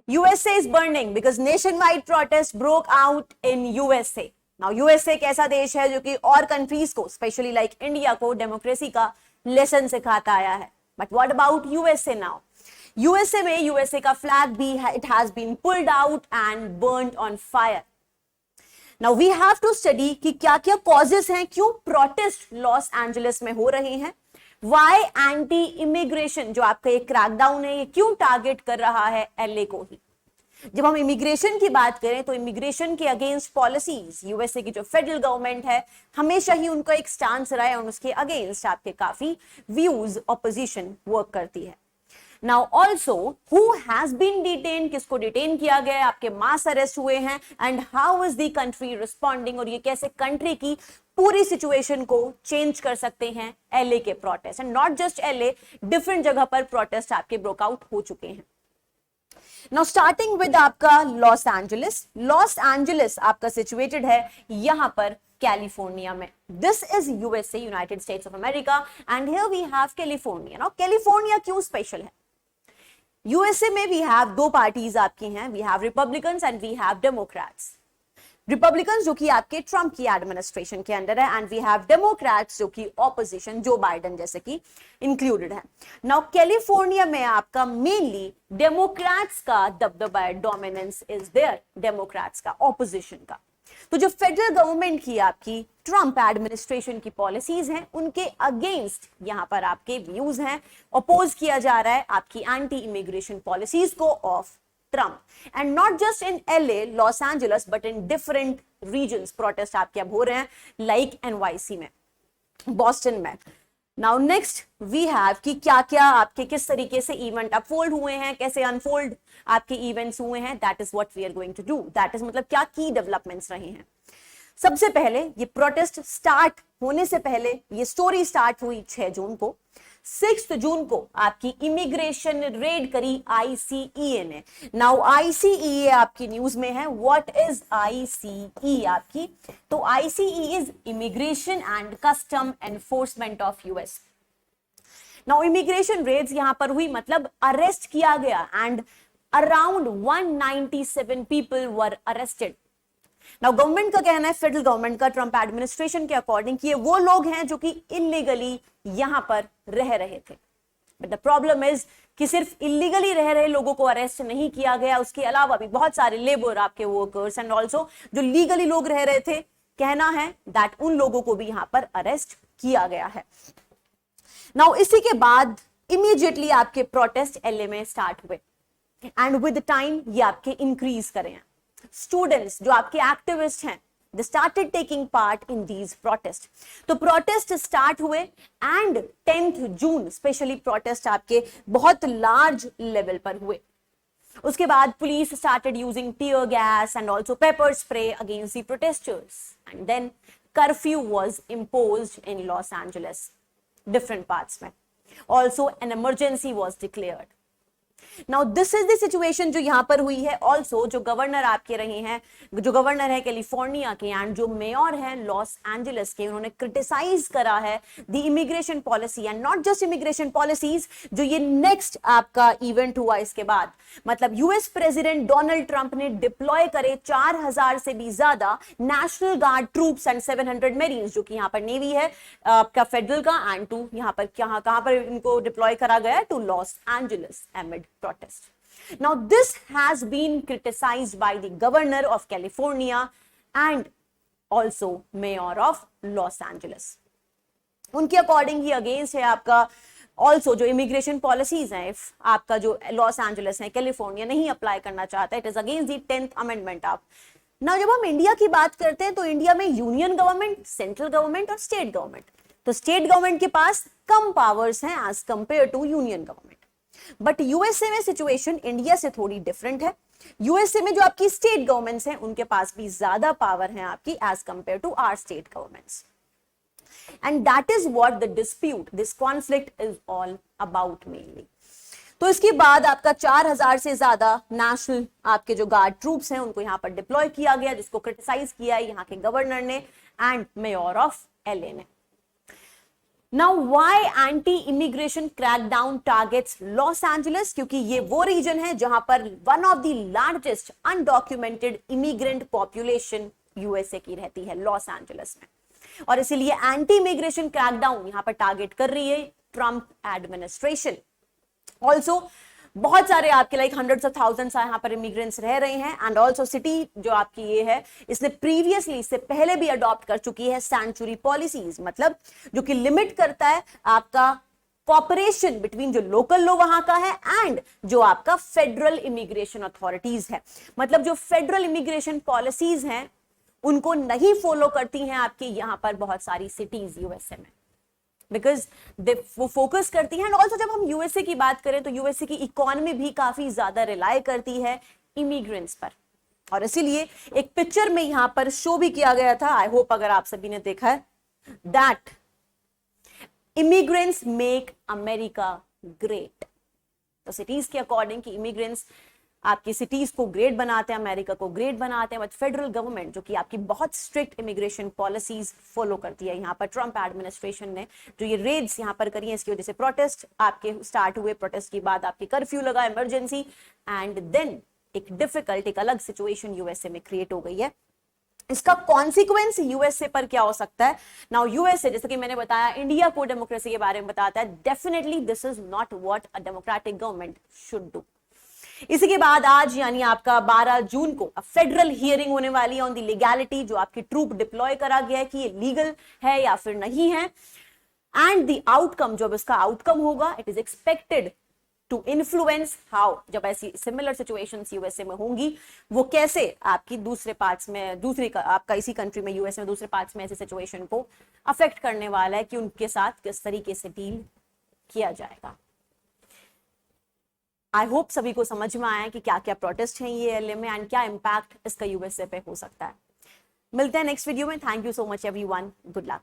USA is burning because nationwide protest broke out in USA. Now USA एक ऐसा देश है जो कि और कंट्रीज को स्पेशली लाइक इंडिया को डेमोक्रेसी का लेसन सिखाता आया है. But what about USA now? USA में यूएसए का फ्लैग भी it has been pulled out and burned on fire. Now we have to study कि क्या क्या कॉजेस हैं, क्यों प्रोटेस्ट लॉस एंजलिस में हो रहे हैं, वाई एंटी इमिग्रेशन जो आपका एक क्रैकडाउन है ये क्यों टारगेट कर रहा है एलए को ही. जब हम इमिग्रेशन की बात करें तो इमिग्रेशन के अगेंस्ट पॉलिसीज यूएसए की जो फेडरल गवर्नमेंट है हमेशा ही उनका एक स्टांस रहा है और उसके अगेंस्ट आपके काफी व्यूज ऑपोजिशन वर्क करती है. Now also who has been detain, किसको डिटेन किया गया है, आपके मास अरेस्ट हुए हैं and how is the country responding और ये कैसे कंट्री की पूरी सिचुएशन को चेंज कर सकते हैं एलए के protest. And not just LA, different जगह पर प्रोटेस्ट आपके ब्रोकआउट हो चुके हैं. नाउ स्टार्टिंग विद आपका लॉस एंजलिस. लॉस एंजलिस आपका सिचुएटेड है यहां पर कैलिफोर्निया में. This is USA, United States of America, and here we have California. Now California क्यों स्पेशल है? यूएसए में वी हैव दो पार्टीज आपकी हैं, we have Republicans and we have Democrats. Republicans जो कि आपके ट्रंप की एडमिनिस्ट्रेशन के अंडर है एंड वी हैव डेमोक्रेट्स जो कि ऑपोजिशन जो बाइडेन जैसे कि इंक्लूडेड है. नाउ कैलिफोर्निया में आपका मेनली डेमोक्रेट्स का दबदबा, डोमिनेंस इज देयर, डेमोक्रेट्स का, ऑपोजिशन का. तो जो फेडरल गवर्नमेंट की आपकी ट्रंप एडमिनिस्ट्रेशन की पॉलिसीज हैं उनके अगेंस्ट यहां पर आपके व्यूज हैं, अपोज किया जा रहा है आपकी एंटी इमिग्रेशन पॉलिसीज को of Trump. And not just in LA, Los Angeles, but in different regions protest आपके अब हो रहे हैं, लाइक एनवाईसी में, बॉस्टन में. नाउ नेक्स्ट वी हैव कि क्या क्या आपके किस तरीके से इवेंट अनफोल्ड हुए हैं, कैसे अनफोल्ड आपके इवेंट्स हुए हैं, that is what we are going to do. That is मतलब क्या की डेवलपमेंट्स रहे हैं. सबसे पहले ये प्रोटेस्ट स्टार्ट होने से पहले ये स्टोरी स्टार्ट हुई 6 जून को. 6 जून को आपकी इमिग्रेशन रेड करी आईसीईए ने. नाउ आईसीईए आपकी न्यूज में है. व्हाट इज आईसीई आपकी? तो ICE is immigration and custom enforcement of US. Now immigration raids यहां पर हुई, मतलब अरेस्ट किया गया and around 197 people were arrested. Now government का कहना है, फेडरल गवर्नमेंट का, ट्रंप एडमिनिस्ट्रेशन के अकॉर्डिंग कि ये वो लोग हैं जो कि इलीगली यहां पर रह रहे थे. बट द प्रॉब्लम इज कि सिर्फ इलीगली रह रहे लोगों को अरेस्ट नहीं किया गया, उसके अलावा भी बहुत सारे लेबर आपके वर्कर्स एंड ऑल्सो जो लीगली लोग रह रहे थे, कहना है दैट उन लोगों को भी यहां पर अरेस्ट किया गया है. नाउ इसी के बाद इमीडिएटली आपके प्रोटेस्ट एलए में स्टार्ट हुए एंड विद टाइम ये आपके इंक्रीज करें. स्टूडेंट्स जो आपके एक्टिविस्ट हैं, they started taking part in these protests. तो प्रोटेस्ट स्टार्ट हुए and 10th June specially protest आपके बहुत लार्ज लेवल पर हुए. उसके बाद police started using tear gas and also pepper spray against the protesters and then curfew was imposed in Los Angeles different parts में. Also an emergency was declared. Now this is the situation जो यहां पर हुई है. Also जो governor आपके रहे हैं, जो गवर्नर है कैलिफोर्निया के एंड जो मेयर है लॉस एंजलिस के, उन्होंने क्रिटिसाइज करा है the immigration policy and not just immigration policies जो ये नेक्स्ट आपका इवेंट हुआ इसके बाद. मतलब यूएस प्रेसिडेंट डोनाल्ड ट्रंप ने डिप्लॉय करे 4000 से भी ज्यादा national guard troops and 700 marines जो कि यहाँ पर नेवी है आपका फेडरल का, एंड टू यहाँ पर कहां पर इनको डिप्लॉय करा गया to Los Angeles amid protest. Now this has been criticized by the governor of California and also mayor of Los Angeles. उनके अकॉर्डिंग ही अगेंस्ट है आपका ऑल्सो जो इमिग्रेशन पॉलिसीज हैं. इफ आपका जो लॉस एंजलिस है, कैलिफोर्निया नहीं अप्लाई करना चाहता, it is against the 10th amendment of. Now जब हम इंडिया की बात करते हैं तो इंडिया में यूनियन गवर्नमेंट, सेंट्रल गवर्नमेंट और स्टेट गवर्नमेंट. तो स्टेट गवर्नमेंट के पास कम पावर्स हैं as compare to union government. But USA में सिचुएशन इंडिया से थोड़ी डिफरेंट है. यूएसए में जो आपकी स्टेट गवर्नमेंट्स हैं उनके पास भी ज्यादा पावर है आपकी as compare to our state governments. And that is what the dispute, this conflict is all about mainly. तो इसके बाद आपका 4000 से ज्यादा नेशनल आपके जो गार्ड ट्रूप्स हैं उनको यहां पर डिप्लॉय किया गया, जिसको क्रिटिसाइज किया है यहाँ के गवर्नर ने एंड मेयर ऑफ एलए ने. Now why anti immigration crackdown targets Los Angeles, क्योंकि ये वो रीजन है जहां पर one of the largest undocumented immigrant population USA की रहती है, लॉस एंजलिस में, और इसीलिए एंटी इमिग्रेशन क्रैकडाउन यहां पर टारगेट कर रही है ट्रंप एडमिनिस्ट्रेशन। ऑल्सो बहुत सारे आपके लाइक हंड्रेड्स ऑफ थाउजेंड्स यहाँ पर इमिग्रेंट्स रह रहे हैं, एंड ऑल्सो सिटी जो आपकी ये है इसने प्रीवियसली, इससे पहले भी अडॉप्ट कर चुकी है सैंक्चुरी पॉलिसीज, मतलब जो कि लिमिट करता है आपका कॉपरेशन बिटवीन जो लोकल लोग वहां का है एंड जो आपका फेडरल इमिग्रेशन अथॉरिटीज है। मतलब जो फेडरल इमिग्रेशन पॉलिसीज हैं उनको नहीं फॉलो करती हैं आपकी यहां पर बहुत सारी सिटीज यूएसए में, बिकॉज वो फोकस करती है। एंड ऑल्सो जब हम यूएसए की बात करें तो यूएसए की इकोनॉमी भी काफी ज्यादा रिलाय करती है इमिग्रेंट्स पर, और इसीलिए एक पिक्चर में यहां पर शो भी किया गया था, आई होप अगर आप सभी ने देखा है, that immigrants make America great. तो सिटीज के अकॉर्डिंग कि इमिग्रेंट्स आपकी सिटीज को ग्रेट बनाते हैं, अमेरिका को ग्रेट बनाते हैं, बट फेडरल गवर्नमेंट जो कि आपकी बहुत स्ट्रिक्ट इमिग्रेशन पॉलिसीज फॉलो करती है। यहाँ पर ट्रंप एडमिनिस्ट्रेशन ने जो ये रेड्स यहाँ पर करी है, इसकी वजह से प्रोटेस्ट आपके स्टार्ट हुए, प्रोटेस्ट के बाद आपके कर्फ्यू लगा, इमरजेंसी, एंड देन एक डिफिकल्ट, एक अलग सिचुएशन यूएसए में क्रिएट हो गई है। इसका कॉन्सिक्वेंस यूएसए पर क्या हो सकता है? नाउ यूएसए, जैसे कि मैंने बताया, इंडिया को डेमोक्रेसी के बारे में बताता है, definitely this is not what a democratic government should do. इसी के बाद आज यानी आपका 12 जून को फेडरल हियरिंग होने वाली है ऑन द लीगैलिटी, जो आपकी ट्रूप डिप्लॉय करा गया है कि ये लीगल है या फिर नहीं है, एंड द आउटकम, जो इसका आउटकम होगा, it is expected to influence how, जब ऐसी सिमिलर सिचुएशंस यूएसए में होंगी, वो कैसे आपकी दूसरे पार्ट्स में, आपका इसी कंट्री में यूएसए में दूसरे पार्ट्स में ऐसी सिचुएशन को अफेक्ट करने वाला है कि उनके साथ किस तरीके से डील किया जाएगा। आई होप सभी को समझ में आया कि क्या क्या प्रोटेस्ट हैं ये एलए में एंड क्या इंपैक्ट इसका यूएसए पे हो सकता है। मिलते हैं नेक्स्ट वीडियो में। Thank you so much everyone, good luck.